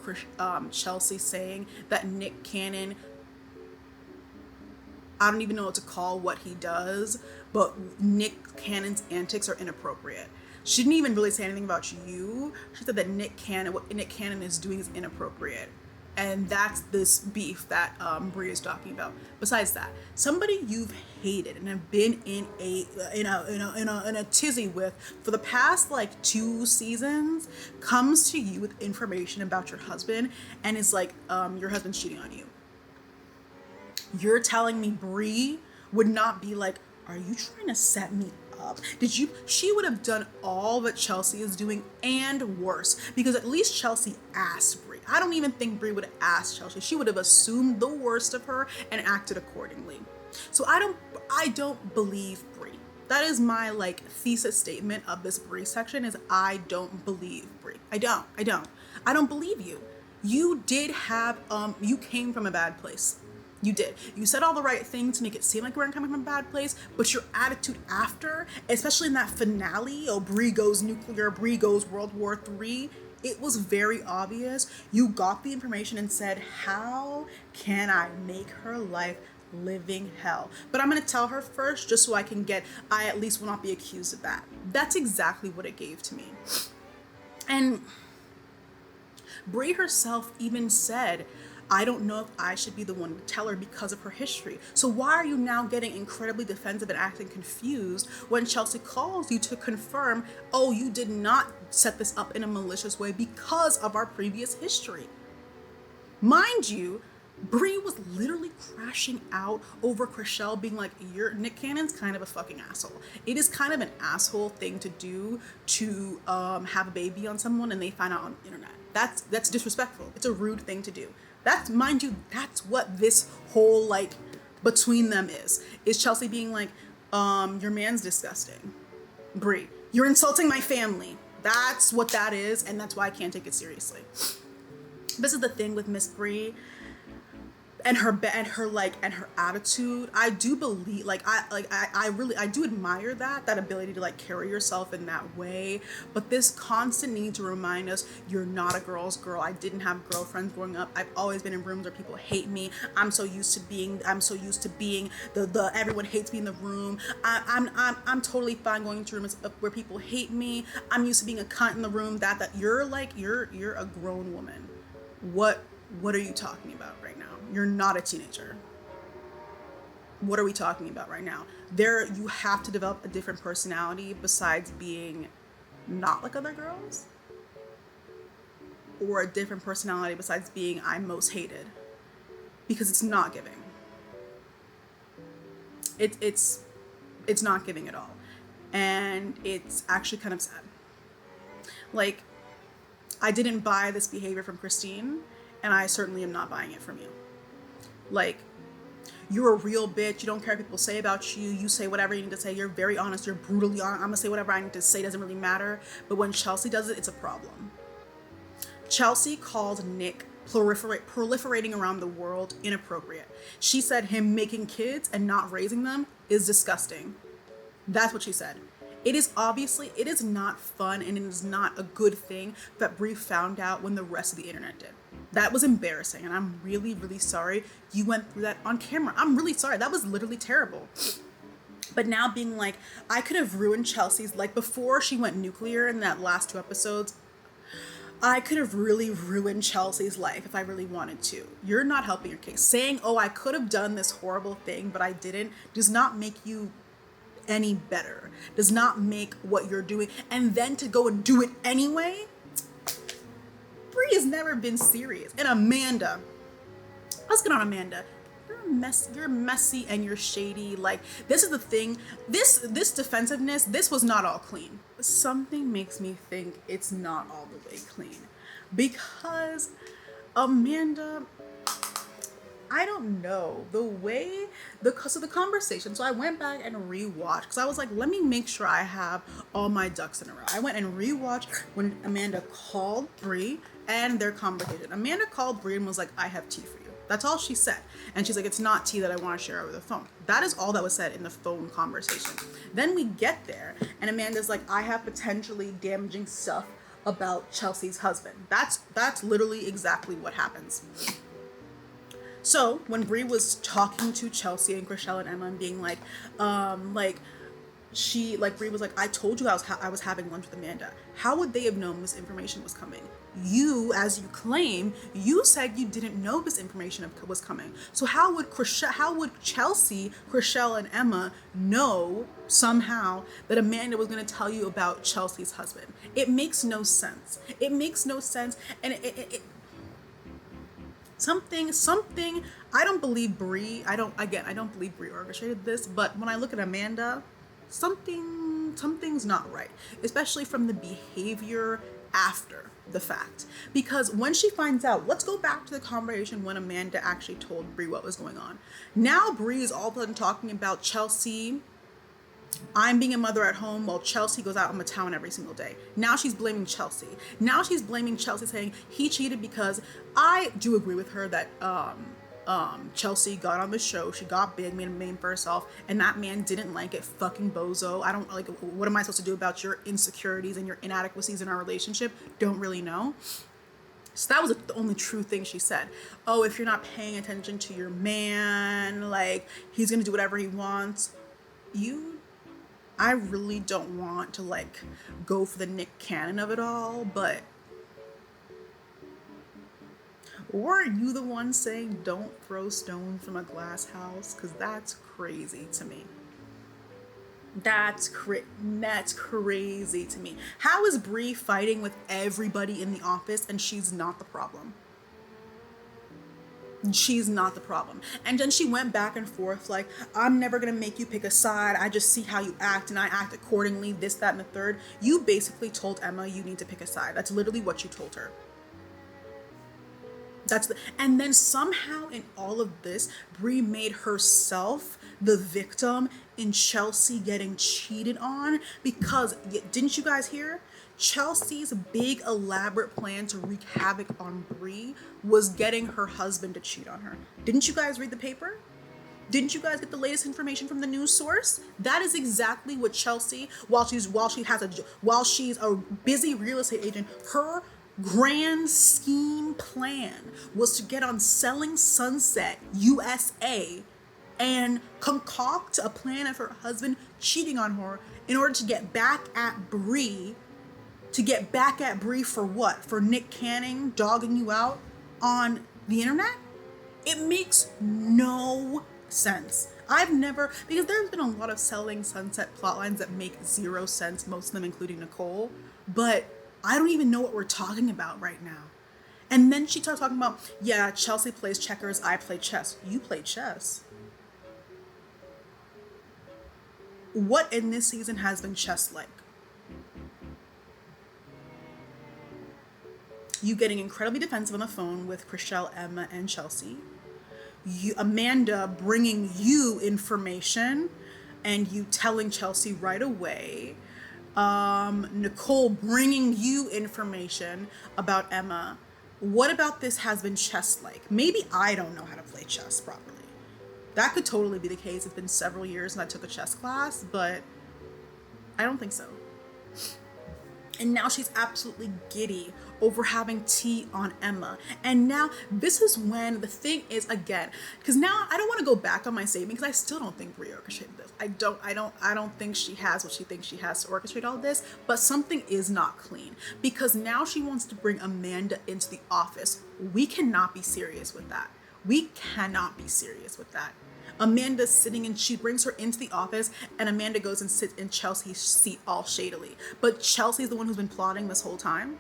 B: Chelsea saying that Nick Cannon, I don't even know what to call what he does, but Nick Cannon's antics are inappropriate. She didn't even really say anything about you. She said that what Nick Cannon is doing is inappropriate. And that's this beef that Brie is talking about. Besides that, somebody you've hated and have been in a tizzy with for the past 2 seasons comes to you with information about your husband and is your husband's cheating on you. You're telling me Brie would not be are you trying to set me up? She would have done all that Chelsea is doing and worse, because at least Chelsea asked Brie. I don't even think Brie would have asked Chelsea. She would have assumed the worst of her and acted accordingly. So I don't believe Brie. That is my thesis statement of this Brie section, is I don't believe Brie. I don't believe you. You did have you came from a bad place. You did. You said all the right things to make it seem like you weren't coming from a bad place, but your attitude after, especially in that finale, Brie goes nuclear, Brie goes World War III, it was very obvious. You got the information and said, how can I make her life living hell? But I'm going to tell her first, just so I at least will not be accused of that. That's exactly what it gave to me. And Brie herself even said, I don't know if I should be the one to tell her because of her history. So why are you now getting incredibly defensive and acting confused when Chelsea calls you to confirm, oh, you did not set this up in a malicious way because of our previous history? Mind you, Brie was literally crashing out over Chriselle being Nick Cannon's kind of a fucking asshole. It is kind of an asshole thing to do to have a baby on someone and they find out on the internet. That's disrespectful. It's a rude thing to do. Mind you, that's what this whole between them is Chelsea being your man's disgusting. Brie, you're insulting my family. That's what that is, and that's why I can't take it seriously. This is the thing with Miss Brie and her attitude. I do believe I do admire that ability to carry yourself in that way, but this constant need to remind us you're not a girl's girl. I didn't have girlfriends growing up. I've always been in rooms where people hate me. I'm so used to being the everyone hates me in the room. I'm totally fine going to rooms where people hate me. I'm used to being a cunt in the room. That you're a grown woman. What are you talking about right now? You're not a teenager. What are we talking about right now? You have to develop a different personality besides being not like other girls, or a different personality besides being I'm most hated, because it's not giving. It's not giving at all, and it's actually kind of sad. Like, I didn't buy this behavior from Christine, and I certainly am not buying it from you. Like, you're a real bitch. You don't care what people say about you. You say whatever you need to say. You're very honest. You're brutally honest. I'm gonna say whatever I need to say. Doesn't really matter. But when Chelsea does it, it's a problem. Chelsea called Nick proliferating around the world inappropriate. She said him making kids and not raising them is disgusting. That's what she said. It is not fun, and it is not a good thing that Brie found out when the rest of the internet did. That was embarrassing, and I'm really, really sorry you went through that on camera. I'm really sorry. That was literally terrible. But now being like, I could have ruined Chelsea's, like before she went nuclear in that last 2 episodes, I could have really ruined Chelsea's life if I really wanted to. You're not helping your case. Saying, oh, I could have done this horrible thing, but I didn't, does not make you any better. Does not make what you're doing. And then to go and do it anyway? Brie has never been serious. And Amanda, let's get on Amanda. You're messy and you're shady. Like, this is the thing. This defensiveness, this was not all clean. Something makes me think it's not all the way clean. Because Amanda, I don't know, the conversation. So I went back and rewatched because I was like, let me make sure I have all my ducks in a row. I went and rewatched when Amanda called Brie and their conversation. Amanda called Brie and was like, I have tea for you. That's all she said. And she's like, it's not tea that I want to share over the phone. That is all that was said in the phone conversation. Then we get there and Amanda's like, I have potentially damaging stuff about Chelsea's husband. That's literally exactly what happens. So when Brie was talking to Chelsea and Chrishell and Emma and being like, Brie was like, I told you I was having lunch with Amanda. How would they have known this information was coming? You, as you claim, you said you didn't know this information was coming. So how would Chelsea, Chrishell, and Emma know somehow that Amanda was going to tell you about Chelsea's husband? It makes no sense. It makes no sense. And it something, I don't believe Brie, I don't believe Brie orchestrated this, but when I look at Amanda, something's not right, especially from the behavior after the fact. Because when she finds out, let's go back to the conversation when Amanda actually told Brie what was going on. Now Brie is all of a sudden talking about Chelsea, I'm being a mother at home while Chelsea goes out on the town every single day. Now she's blaming Chelsea. Now she's blaming Chelsea, saying he cheated, because I do agree with her that Chelsea got on the show, she got big, made a name for herself, and that man didn't like it. Fucking bozo. I don't like, what am I supposed to do about your insecurities and your inadequacies in our relationship? Don't really know. So that was the only true thing she said. Oh, if you're not paying attention to your man, like, he's gonna do whatever he wants. I really don't want to, like, go for the Nick Cannon of it all, but weren't you the one saying don't throw stones from a glass house? Because that's crazy to me. That's crazy to me. How is Brie fighting with everybody in the office and she's not the problem? She's not the problem. And then she went back and forth like, I'm never gonna make you pick a side. I just see how you act and I act accordingly, this, that, and the third. You basically told Emma you need to pick a side. That's literally what you told her. And then somehow in all of this, Brie made herself the victim in Chelsea getting cheated on, because didn't you guys hear? Chelsea's big elaborate plan to wreak havoc on Brie was getting her husband to cheat on her. Didn't you guys read the paper? Didn't you guys get the latest information from the news source? That is exactly what Chelsea, while she's a busy real estate agent, her grand scheme plan was to get on Selling Sunset USA and concoct a plan of her husband cheating on her in order to get back at Brie. To get back at Brie for what? For Nick Cannon dogging you out on the internet? It makes no sense. Because there's been a lot of Selling Sunset plotlines that make zero sense, most of them including Nicole, but I don't even know what we're talking about right now. And then she starts talking about, yeah, Chelsea plays checkers, I play chess. You play chess. What in this season has been chess-like? You getting incredibly defensive on the phone with Chrishell, Emma, and Chelsea. Amanda bringing you information and you telling Chelsea right away. Nicole bringing you information about Emma. What about this has been chess-like? Maybe I don't know how to play chess properly. That could totally be the case. It's been several years and I took a chess class, but I don't think so. And now she's absolutely giddy over having tea on Emma. And now this is when the thing is, again, because now I don't want to go back on my statement because I still don't think Brie orchestrated this. I don't think she has what she thinks she has to orchestrate all this, but something is not clean because now she wants to bring Amanda into the office. We cannot be serious with that. We cannot be serious with that. Amanda's sitting and she brings her into the office and Amanda goes and sits in Chelsea's seat all shadily. But Chelsea's the one who's been plotting this whole time.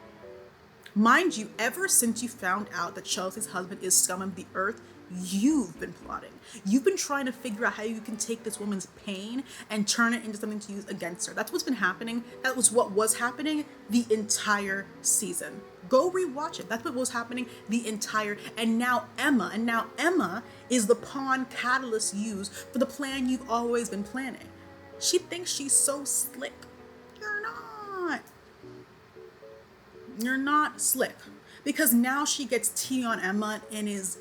B: Mind you, ever since you found out that Chelsea's husband is scum of the earth, you've been plotting. You've been trying to figure out how you can take this woman's pain and turn it into something to use against her. That's what's been happening. That was what was happening the entire season. Go rewatch it. That's what was happening the entire, and now Emma is the pawn catalyst used for the plan you've always been planning. She thinks she's so slick. You're not. You're not slick. Because now she gets tea on Emma and is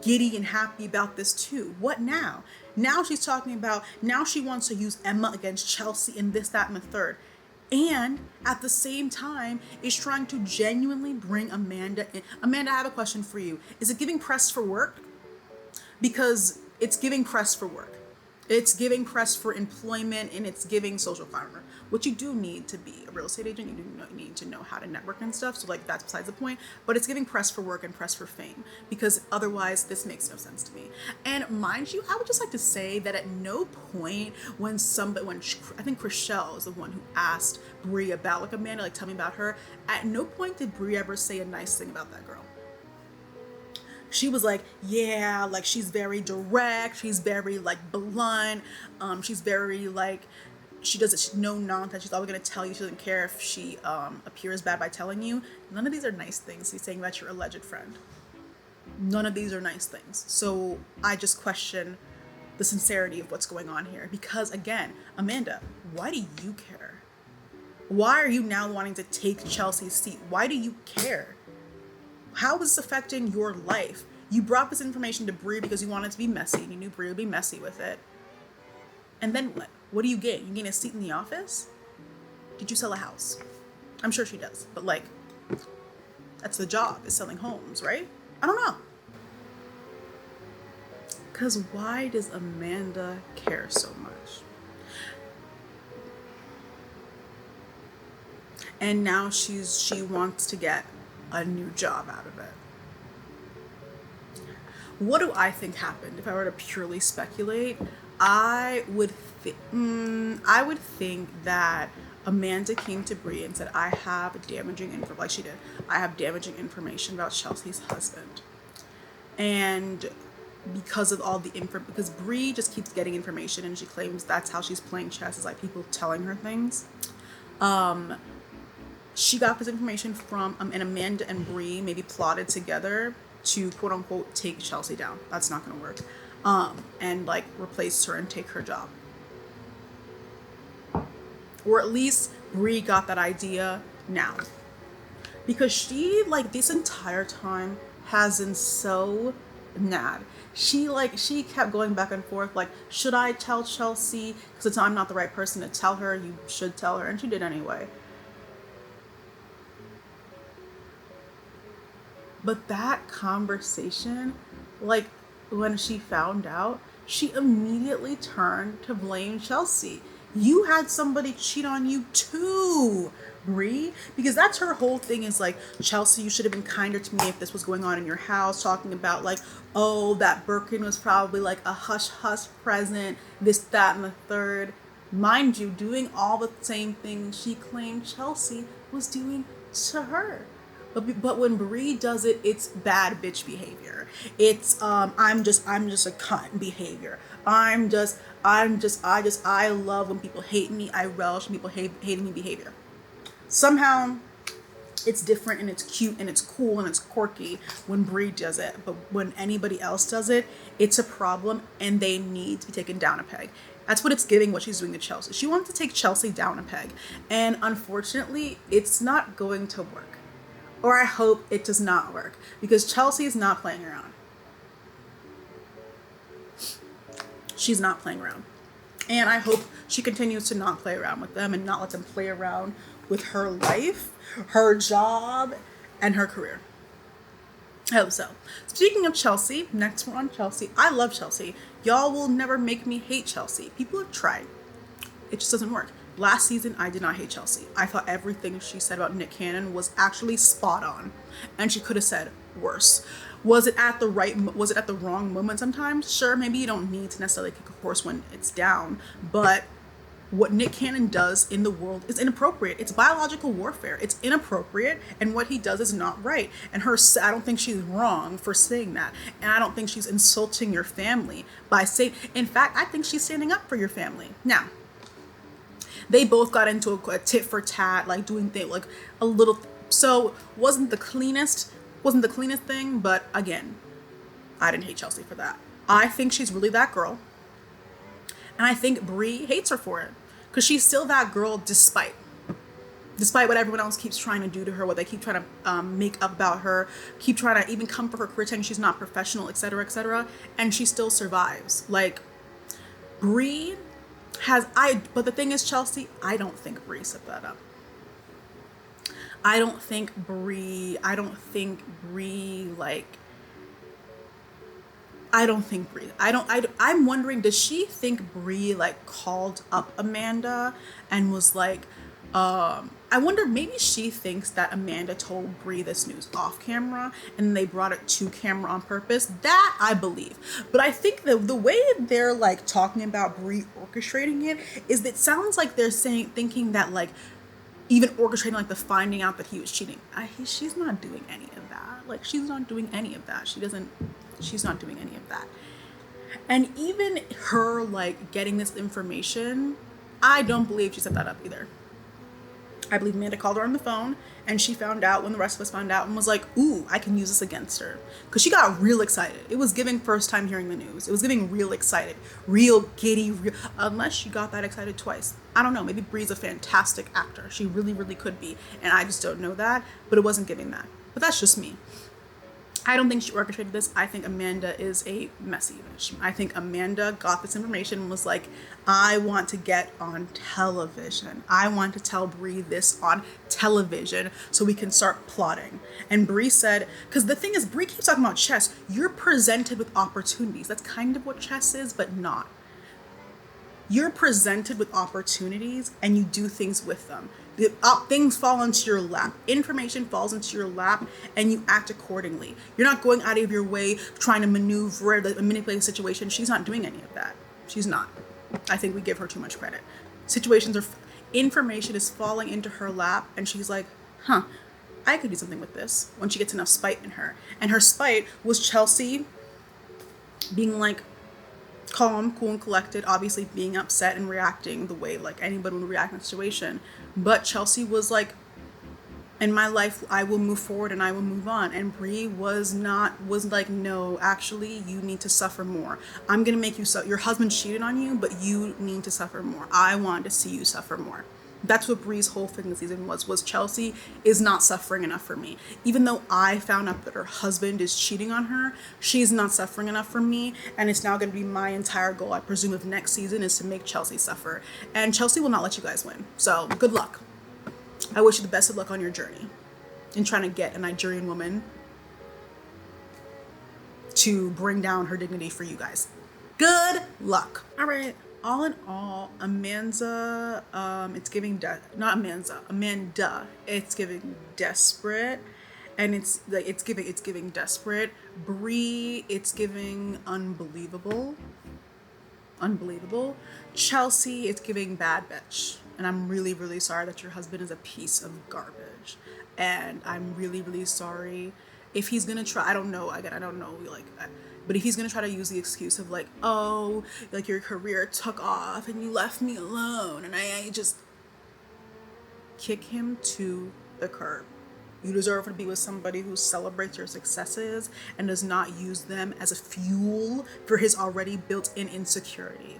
B: giddy and happy about this too. What now? Now she's talking about, now she wants to use Emma against Chelsea and this, that, and the third. And at the same time is trying to genuinely bring Amanda in. Amanda, I have a question for you. Is it giving press for work? Because it's giving press for work. It's giving press for employment and it's giving social climber. What you do need to be a real estate agent, you do need to know how to network and stuff. So like that's besides the point, but it's giving press for work and press for fame because otherwise this makes no sense to me. And mind you, I would just like to say that at no point when I think Chrishell is the one who asked Brie about like Amanda, like tell me about her. At no point did Brie ever say a nice thing about that girl. She was like, yeah, like she's very direct. She's very like blunt. She's very like, she doesn't no nonsense. She's always gonna tell you. She doesn't care if she appears bad by telling you. None of these are nice things. He's saying about your alleged friend. None of these are nice things. So I just question the sincerity of what's going on here. Because again, Amanda, why do you care? Why are you now wanting to take Chelsea's seat? Why do you care? How is this affecting your life? You brought this information to Brie because you wanted it to be messy and you knew Brie would be messy with it. And then what? What do you gain? You gain a seat in the office? Did you sell a house? I'm sure she does, but like, that's the job, is selling homes, right? I don't know. Because why does Amanda care so much? And now she wants to get a new job out of it. What do I think happened? If I were to purely speculate, I would think that Amanda came to Brie and said, I have damaging information, like she did. I have damaging information about Chelsea's husband. And because of all the because Brie just keeps getting information and she claims that's how she's playing chess, is like people telling her things. She got this information from, and Amanda and Brie maybe plotted together to quote unquote take Chelsea down. That's not gonna work. And like replace her and take her job. Or at least Brie got that idea now. Because she like this entire time has been so mad. She kept going back and forth like, should I tell Chelsea? Because I'm not the right person to tell her. You should tell her. And she did anyway. But that conversation, like when she found out, she immediately turned to blame Chelsea. You had somebody cheat on you too, Brie. Because that's her whole thing is like, Chelsea, you should have been kinder to me if this was going on in your house. Talking about like, oh, that Birkin was probably like a hush-hush present, this, that, and the third. Mind you, doing all the same things she claimed Chelsea was doing to her. But when Brie does it, it's bad bitch behavior. It's I'm just a cunt behavior. I love when people hate me. I relish when people hating me behavior. Somehow, It's different and it's cute and it's cool and it's quirky when Brie does it, but when anybody else does it, it's a problem and they need to be taken down a peg. That's what it's giving, what she's doing to Chelsea. She wants to take Chelsea down a peg, and unfortunately it's not going to work, or I hope it does not work, because Chelsea is not playing around. She's not playing around, and I hope she continues to not play around with them and not let them play around with her life, her job, and her career. I hope so. Speaking of Chelsea, next we're on Chelsea. I love Chelsea. Y'all will never make me hate Chelsea. People have tried. It just doesn't work. Last season, I did not hate Chelsea. I thought everything she said about Nick Cannon was actually spot on, and she could have said worse. Was it at the wrong moment sometimes? Sure, maybe you don't need to necessarily kick a horse when it's down, but what Nick Cannon does in the world is inappropriate. It's biological warfare. It's inappropriate, and what he does is not right. And I don't think she's wrong for saying that. And I don't think she's insulting your family by saying, in fact, I think she's standing up for your family. Now, they both got into a tit for tat, like doing things like a little, so wasn't the cleanest thing, but again, I didn't hate Chelsea for that. I think she's really that girl. And I think Brie hates her for it, because she's still that girl despite what everyone else keeps trying to do to her, what they keep trying to make up about her, keep trying to even come for her career, saying she's not professional, etc., etc., and she still survives. Like, Brie but the thing is, Chelsea, I don't think Brie set that up. I don't think Brie, I'm wondering, does she think Brie like called up Amanda and was like, I wonder, maybe she thinks that Amanda told Brie this news off camera and they brought it to camera on purpose. That I believe. But I think the way they're like talking about Brie orchestrating it is that it sounds like they're thinking that like even orchestrating like the finding out that he was cheating. She's not doing any of that. Like, she's not doing any of that. She's not doing any of that. And even her like getting this information, I don't believe she set that up either. I believe Amanda called her on the phone and she found out when the rest of us found out and was like, ooh, I can use this against her. Because she got real excited. It was giving first time hearing the news. It was giving real excited, real giddy, unless she got that excited twice. I don't know. Maybe Brie's a fantastic actor. She really, really could be. And I just don't know that. But it wasn't giving that. But that's just me. I don't think she orchestrated this. I think Amanda is a messy bitch. I think Amanda got this information and was like, I want to get on television. I want to tell Brie this on television so we can start plotting. And Brie said, because the thing is, Brie keeps talking about chess. You're presented with opportunities. That's kind of what chess is, but not. You're presented with opportunities and you do things with them. Things fall into your lap. Information falls into your lap and you act accordingly. You're not going out of your way trying to manipulate a situation. She's not doing any of that. She's not. I think we give her too much credit. Information is falling into her lap and she's like, I could do something with this, when she gets enough spite in her. And her spite was Chelsea being like, calm, cool, and collected, obviously being upset and reacting the way like anybody would react in a situation. But Chelsea was like, in my life, I will move forward and I will move on. And Brie was like, no, actually, you need to suffer more. I'm going to make you your husband cheated on you, but you need to suffer more. I want to see you suffer more. That's what Brie's whole thing this season was Chelsea is not suffering enough for me. Even though I found out that her husband is cheating on her, she's not suffering enough for me. And it's now going to be my entire goal, I presume, of next season is to make Chelsea suffer. And Chelsea will not let you guys win. So good luck. I wish you the best of luck on your journey in trying to get a Nigerian woman to bring down her dignity for you guys. Good luck. All right. All in all, Amanda, it's giving Amanda, it's giving desperate, and it's giving desperate. Brie, it's giving unbelievable. Chelsea, it's giving bad bitch, and I'm really, really sorry that your husband is a piece of garbage, and I'm really, really sorry if he's gonna try. I don't know. Again, I don't know. But if he's going to try to use the excuse of like, oh, like your career took off and you left me alone and I just kick him to the curb. You deserve to be with somebody who celebrates your successes and does not use them as a fuel for his already built-in insecurity.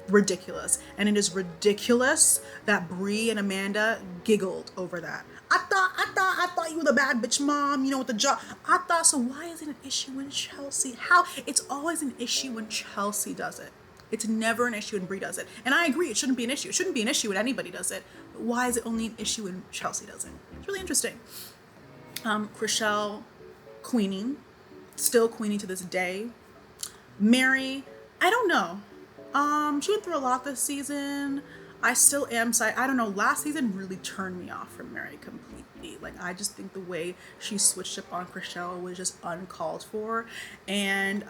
B: Ridiculous. And it is ridiculous that Brie and Amanda giggled over that. I thought you were the bad bitch mom, you know, with the job. I thought so. Why is it an issue when Chelsea? How? It's always an issue when Chelsea does it. It's never an issue when Brie does it. And I agree, it shouldn't be an issue. It shouldn't be an issue when anybody does it. But why is it only an issue when Chelsea does it? It's really interesting. Chrishell, queening, still queening to this day. Mary, I don't know. She went through a lot this season. I still am I don't know, last season really turned me off from Mary completely. Like, I just think the way she switched up on Chrishell was just uncalled for. And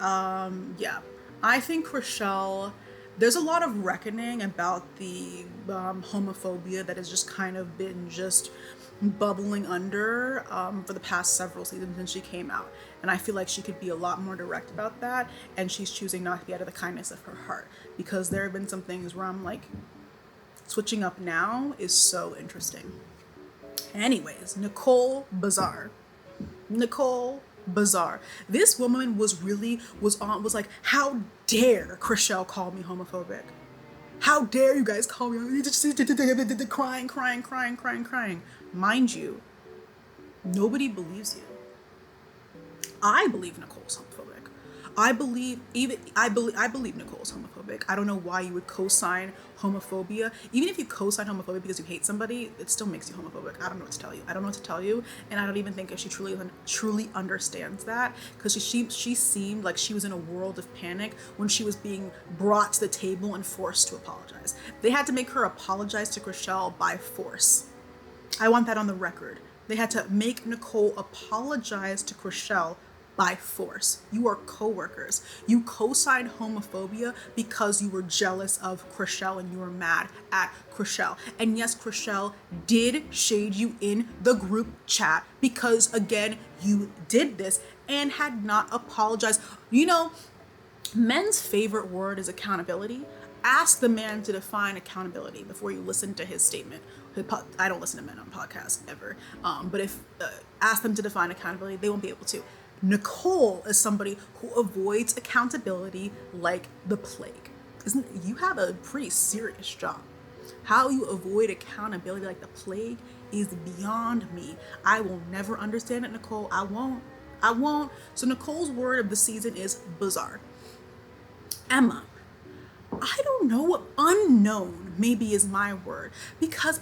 B: yeah, I think Chrishell, there's a lot of reckoning about the homophobia that has just kind of been just bubbling under for the past several seasons since she came out. And I feel like she could be a lot more direct about that, and she's choosing not to be out of the kindness of her heart, because there have been some things where I'm like, switching up now is so interesting. Anyways, Nicole Bazar. This woman was like, how dare Chrishell call me homophobic? How dare you guys call me crying. Mind you, nobody believes you. I believe Nicole's homophobic. I believe Nicole's homophobic. I don't know why you would co-sign homophobia. Even if you co-sign homophobia because you hate somebody, it still makes you homophobic. I don't know what to tell you. And I don't even think if she truly understands that, because she seemed like she was in a world of panic when she was being brought to the table and forced to apologize. They had to make her apologize to Chrishell by force. I want that on the record. They had to make Nicole apologize to Chrishell by force. You are co-workers. You co-signed homophobia because you were jealous of Chrishell and you were mad at Chrishell. And yes, Chrishell did shade you in the group chat because, again, you did this and had not apologized. You know, men's favorite word is accountability. Ask the man to define accountability before you listen to his statement. I don't listen to men on podcasts ever. But if ask them to define accountability, they won't be able to. Nicole is somebody who avoids accountability like the plague. You have a pretty serious job. How you avoid accountability like the plague is beyond me. I will never understand it, Nicole. I won't. So Nicole's word of the season is bizarre. Emma. I don't know what unknown maybe is my word, because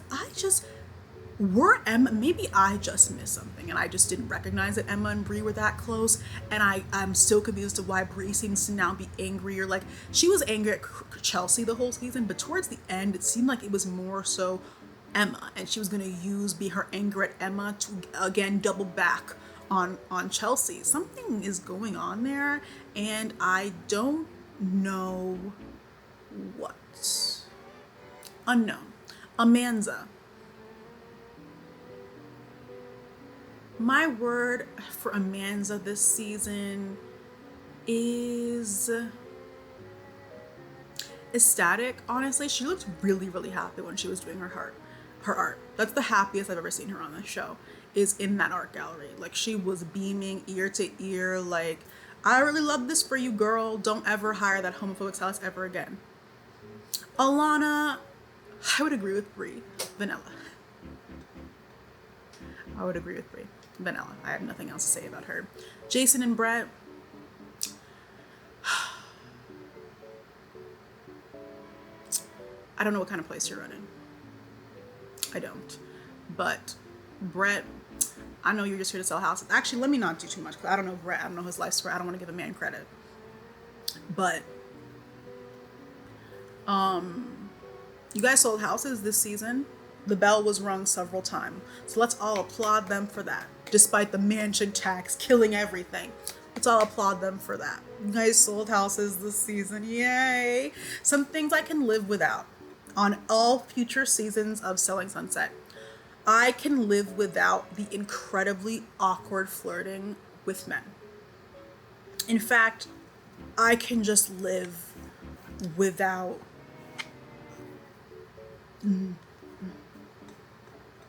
B: maybe I just missed something and I just didn't recognize that Emma and Brie were that close, and I'm still confused as to why Brie seems to now be angrier. Like, she was angry at Chelsea the whole season, but towards the end it seemed like it was more so Emma, and she was going to be her anger at Emma to again double back on Chelsea. Something is going on there and I don't know what. Unknown. Amanza. My word for Amanza this season is ecstatic. Honestly, she looked really, really happy when she was doing her art. That's the happiest I've ever seen her on this show, is in that art gallery. Like, she was beaming ear to ear, like, I really love this for you, girl. Don't ever hire that homophobic stylist ever again. Alana, I would agree with Brie. Vanilla. I would agree with Brie. Vanilla. I have nothing else to say about her. Jason and Brett. I don't know what kind of place you're running. I don't. But Brett, I know you're just here to sell houses. Actually, let me not do too much, because I don't know Brett. I don't know his life story. I don't want to give a man credit. But you guys sold houses this season. The bell was rung several times. So let's all applaud them for that. Despite the mansion tax killing everything. Let's all applaud them for that. You guys sold houses this season. Yay. Some things I can live without on all future seasons of Selling Sunset. I can live without the incredibly awkward flirting with men. In fact, I can just live without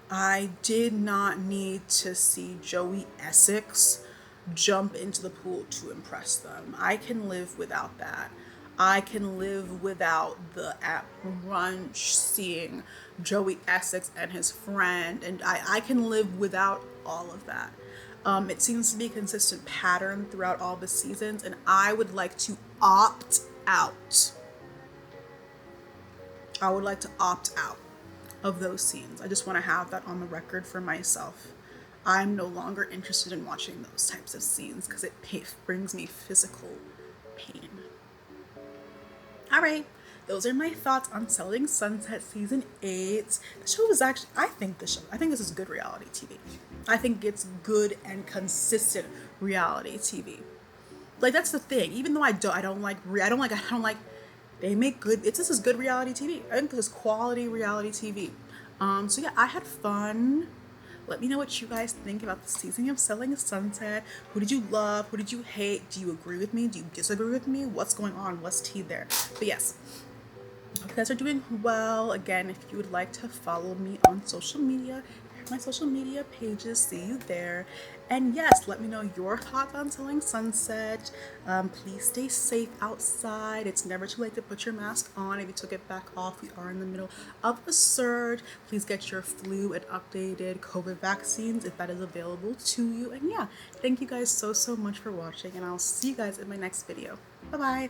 B: I did not need to see Joey Essex jump into the pool to impress them. I can live without that. I can live without the at brunch seeing Joey Essex and his friend, and I can live without all of that. It seems to be a consistent pattern throughout all the seasons, and I would like to opt out. I would like to opt out of those scenes. I just want to have that on the record for myself. I'm no longer interested in watching those types of scenes because it brings me physical pain. All right, those are my thoughts on Selling Sunset season 8. The show was actually, I think this is good reality TV. I think it's good and consistent reality TV. Like, that's the thing. Even though I don't like, they make good, this is good reality TV. I think this is quality reality TV. So yeah, I had fun. Let me know what you guys think about the season of Selling Sunset. Who did you love? Who did you hate? Do you agree with me? Do you disagree with me? What's going on? What's tea there? But yes, hope you guys are doing well. Again, if you would like to follow me on social media, my social media pages, see you there. And yes, let me know your thoughts on Selling Sunset. Please stay safe outside. It's never too late to put your mask on. If you took it back off, we are in the middle of a surge. Please get your flu and updated COVID vaccines if that is available to you. And yeah, thank you guys so much for watching, and I'll see you guys in my next video. Bye bye.